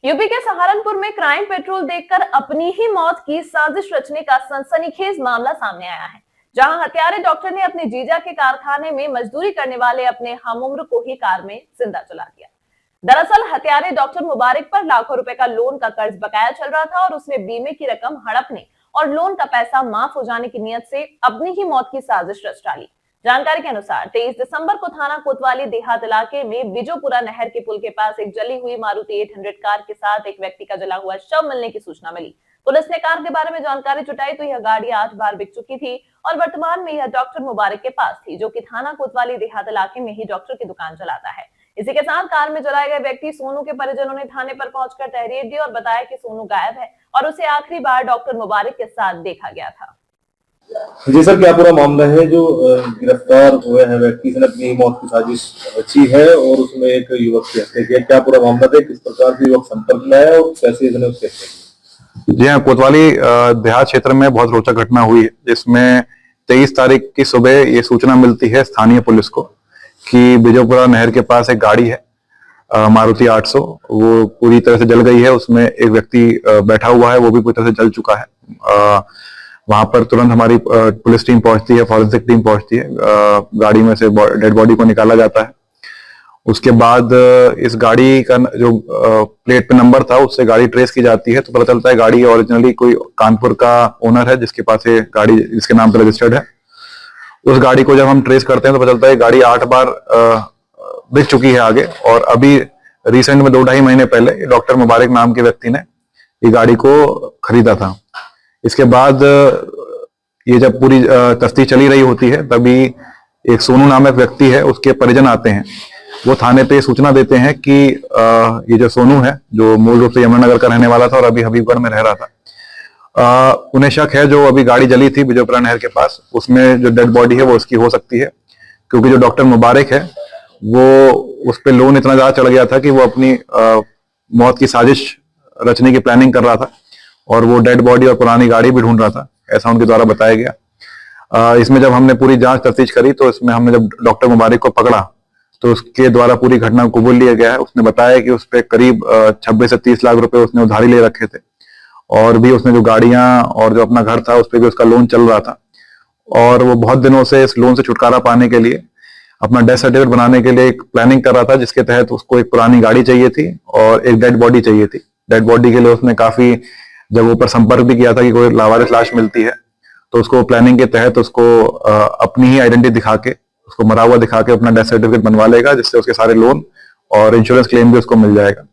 UP के सहारनपुर में crime petrol देखकर अपनी ही मौत की साजिश रचने का सनसनीखेज मामला सामने आया है, जहां हत्यारे डॉक्टर ने अपने जीजा के कारखाने में मजदूरी करने वाले अपने हमउम्र को ही कार में जिंदा जला दिया। दरअसल हत्यारे डॉक्टर मुबारक पर लाखों रुपए का लोन का कर्ज बकाया चल रहा था और उसने बीमे की रकम हड़पने और लोन का पैसा माफ हो जाने की नीयत से अपनी ही मौत की साजिश रच डाली। जानकारी के अनुसार 23 दिसंबर को थाना कोतवाली देहात इलाके में बिजोपुरा नहर के पुल के पास एक जली हुई मारुति 800 कार के साथ एक व्यक्ति का जला हुआ शव मिलने की सूचना मिली। पुलिस ने कार के बारे में जानकारी जुटाई तो यह गाड़ी 8 बार बिक चुकी थी और वर्तमान में यह डॉक्टर मुबारक के पास थी, जो कि थाना कोतवाली देहात इलाके में ही डॉक्टर की दुकान चलाता है। इसी के साथ कार में जलाए गए व्यक्ति सोनू के परिजनों ने थाने पर पहुंचकर तहरीर दी और बताया कि सोनू गायब है और उसे आखिरी बार डॉक्टर मुबारक के साथ देखा गया था। जी सर, क्या पूरा मामला है जो गिरफ्तार हुए हैं व्यक्ति ने अपनी मौत की साजिश रची है और उसमें एक युवक की हत्या की है? क्या पूरा मामला था, किस प्रकार से युवक संपर्क में आया और कैसे इसने उसकी हत्या की? जी हाँ, कोतवाली देहात क्षेत्र में बहुत रोचक घटना हुई है, जिसमें 23 तारीख की सुबह ये सूचना मिलती है स्थानीय पुलिस को कि बिजोपुरा नहर के पास एक गाड़ी है मारुति 800, वो पूरी तरह से जल गई है। उसमें एक व्यक्ति बैठा हुआ है, वो भी पूरी तरह से जल चुका है। वहां पर तुरंत हमारी पुलिस टीम पहुंचती है, फॉरेंसिक टीम पहुंचती है, गाड़ी में से डेड बॉडी को निकाला जाता है। उसके बाद इस गाड़ी का जो प्लेट पे नंबर था उससे गाड़ी ट्रेस की जाती है, तो पता चलता है गाड़ी ओरिजिनली कोई कानपुर का ओनर है जिसके पास ये गाड़ी जिसके नाम पे रजिस्टर्ड है। उस गाड़ी को जब हम ट्रेस करते हैं तो पता चलता है गाड़ी 8 बार बिक चुकी है आगे, और अभी रिसेंट में 2-2.5 महीने पहले डॉक्टर मुबारक नाम के व्यक्ति ने ये गाड़ी को खरीदा था। इसके बाद ये जब पूरी तफ्तीश चली रही होती है तभी एक सोनू नामक व्यक्ति है, उसके परिजन आते हैं। वो थाने पे सूचना देते हैं कि ये जो सोनू है, जो मूल रूप से यमुनानगर का रहने वाला था और अभी हबीबगढ़ में रह रहा था, उन्हें शक है जो अभी गाड़ी जली थी बिजोपुरा नहर के पास, उसमें जो डेड बॉडी है वो उसकी हो सकती है, क्योंकि जो डॉक्टर मुबारक है वो उस पर लोन इतना ज्यादा चढ़ गया था कि वो अपनी मौत की साजिश रचने की प्लानिंग कर रहा था और वो डेड बॉडी और पुरानी गाड़ी भी ढूंढ रहा था, ऐसा उनके द्वारा बताया गया। इसमें जब हमने पूरी जांच तफ्तीश करी तो इसमें हमने जब डॉक्टर मुबारक को पकड़ा तो उसके द्वारा पूरी घटना को कबूल लिया गया है। उसने बताया कि उस पर करीब 26 से 30 लाख रुपए उसने उधारी ले रखे थे, और भी उसने जो गाड़ियां और जो अपना घर था उस पर भी उसका लोन चल रहा था, और वो बहुत दिनों से इस लोन से छुटकारा पाने के लिए अपना डेथ सर्टिफिकेट बनाने के लिए एक प्लानिंग कर रहा था, जिसके तहत उसको एक पुरानी गाड़ी चाहिए थी और एक डेड बॉडी चाहिए थी। डेड बॉडी के लिए उसने काफी जब ऊपर संपर्क भी किया था कि कोई लावारिस लाश मिलती है, तो उसको प्लानिंग के तहत उसको अपनी ही आइडेंटिटी दिखा के, उसको मरा हुआ दिखा के अपना डेथ सर्टिफिकेट बनवा लेगा, जिससे उसके सारे लोन और इंश्योरेंस क्लेम भी उसको मिल जाएगा।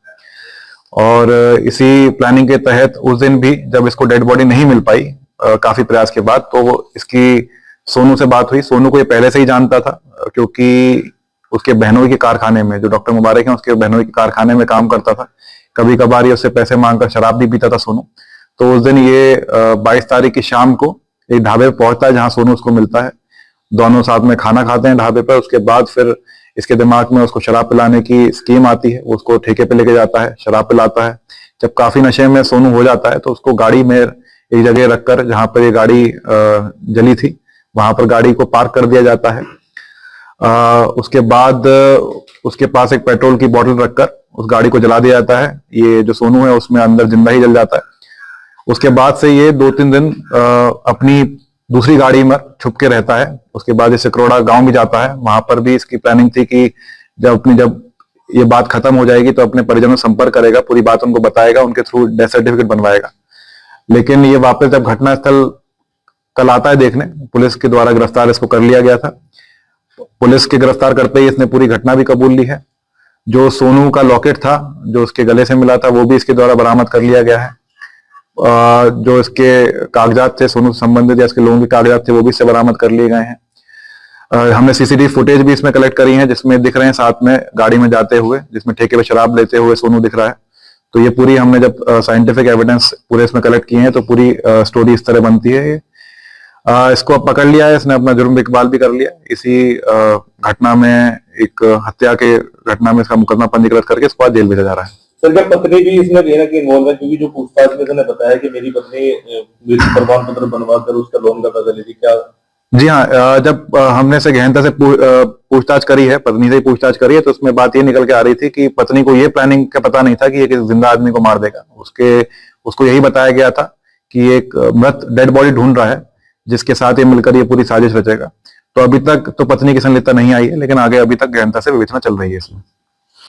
और इसी प्लानिंग के तहत उस दिन भी जब इसको डेड बॉडी नहीं मिल पाई काफी प्रयास के बाद, तो इसकी सोनू से बात हुई। सोनू को ये पहले से ही जानता था, क्योंकि उसके बहनोई के कारखाने में, जो डॉक्टर मुबारक है उसके बहनोई के कारखाने में काम करता था। कभी कभार ये उससे पैसे मांगकर शराब भी पीता था सोनू। तो उस दिन ये 22 तारीख की शाम को एक ढाबे पर पहुंचता है जहां सोनू उसको मिलता है। दोनों साथ में खाना खाते हैं ढाबे पर। उसके बाद फिर इसके दिमाग में उसको शराब पिलाने की स्कीम आती है, उसको ठेके पे लेके जाता है, शराब पिलाता है। जब काफी नशे में सोनू हो जाता है तो उसको गाड़ी में एक जगह रखकर, जहां पर ये गाड़ी जली थी वहां पर गाड़ी को पार्क कर दिया जाता है। उसके बाद उसके पास एक पेट्रोल की बोतल रखकर उस गाड़ी को जला दिया जाता है। ये जो सोनू है उसमें अंदर जिंदा ही जल जाता है। उसके बाद से ये 2-3 दिन अपनी दूसरी गाड़ी में छुप के रहता है। उसके बाद ये सिकरोड़ा गांव भी जाता है, वहां पर भी इसकी प्लानिंग थी कि जब ये बात खत्म हो जाएगी तो अपने परिजनों से संपर्क करेगा, पूरी बात उनको बताएगा, उनके थ्रू डेथ सर्टिफिकेट बनवाएगा। लेकिन ये वापस जब घटनास्थल कल आता है देखने, पुलिस के द्वारा गिरफ्तार इसको कर लिया गया था। पुलिस के गिरफ्तार करते ही इसने पूरी घटना भी कबूल ली है। जो सोनू का लॉकेट था जो उसके गले से मिला था वो भी इसके द्वारा बरामद कर लिया गया है। जो इसके कागजात थे सोनू से संबंधित या इसके लोगों के कागजात थे वो भी इससे बरामद कर लिए गए हैं। हमने सीसीटीवी फुटेज भी इसमें कलेक्ट करी है, जिसमें दिख रहे हैं साथ में गाड़ी में जाते हुए, जिसमें ठेके पे शराब लेते हुए सोनू दिख रहा है। तो ये पूरी हमने जब साइंटिफिक एविडेंस पूरे इसमें कलेक्ट किए हैं तो पूरी स्टोरी इस तरह बनती है। इसको अब पकड़ लिया है, इसने अपना जुर्म इकबाल भी कर लिया। इसी घटना में एक हत्या के घटना में इसका मुकदमा पंजीकृत करके इसको आज जेल भेजा जा रहा है। सर, क्या पत्नी भी इसमें कहीं ना कहीं इन्वॉल्व है? क्योंकि जो पूछताछ में उसने बताया कि मेरी पत्नी प्रमाण पत्र बनवा कर उसका लोन का पैसा ली थी, क्या जी हाँ, जब हमने से गहनता से पूछताछ करी है, पत्नी से ही पूछताछ करी है, तो उसमें बात ये निकल के आ रही थी कि पत्नी को ये प्लानिंग का पता नहीं था कि ये किसी जिंदा आदमी को मार देगा। उसको यही बताया गया था कि एक मृत डेड बॉडी ढूंढ रहा है जिसके साथ ये मिलकर ये पूरी साजिश रचेगा। तो अभी तक तो पत्नी की संलिप्तता नहीं आई है, लेकिन आगे अभी तक गहनता से विवेचना चल रही है इसमें।